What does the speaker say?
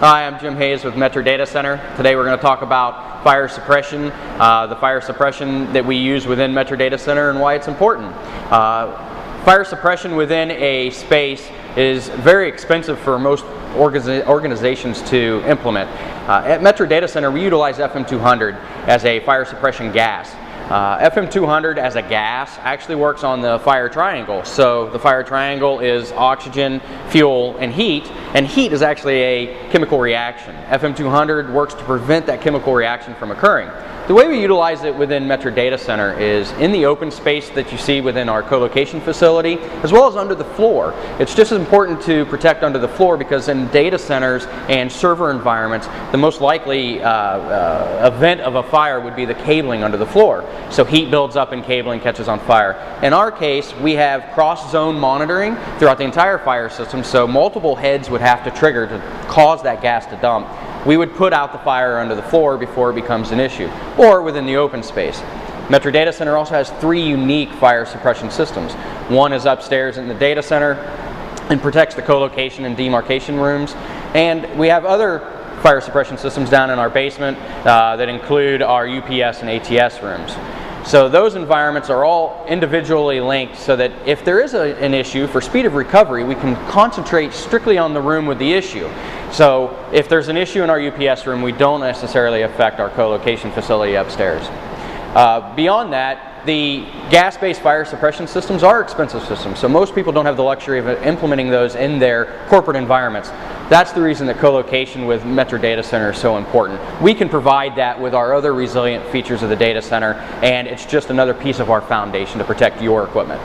Hi, I'm Jim Hayes with Metro Data Center. Today we're going to talk about fire suppression, the fire suppression that we use within Metro Data Center and why it's important. Fire suppression within a space is very expensive for most organizations to implement. At Metro Data Center we utilize FM200 as a fire suppression gas. FM200 as a gas actually works on the fire triangle. So the fire triangle is oxygen, fuel, and heat is actually a chemical reaction. FM200 works to prevent that chemical reaction from occurring. The way we utilize it within Metro Data Center is in the open space that you see within our co-location facility, as well as under the floor. It's just as important to protect under the floor because in data centers and server environments, the most likely event of a fire would be the cabling under the floor. So heat builds up and cabling catches on fire. In our case, we have cross-zone monitoring throughout the entire fire system, so multiple heads would have to trigger to cause that gas to dump. We would put out the fire under the floor before it becomes an issue, or within the open space. Metro Data Center also has 3 unique fire suppression systems. One is upstairs in the data center and protects the co-location and demarcation rooms. And we have other fire suppression systems down in our basement that include our UPS and ATS rooms. So those environments are all individually linked so that if there is an issue, for speed of recovery, we can concentrate strictly on the room with the issue. So if there's an issue in our UPS room, we don't necessarily affect our co-location facility upstairs. Beyond that, the gas-based fire suppression systems are expensive systems, so most people don't have the luxury of implementing those in their corporate environments. That's the reason that co-location with Metro Data Center is so important. We can provide that with our other resilient features of the data center, and it's just another piece of our foundation to protect your equipment.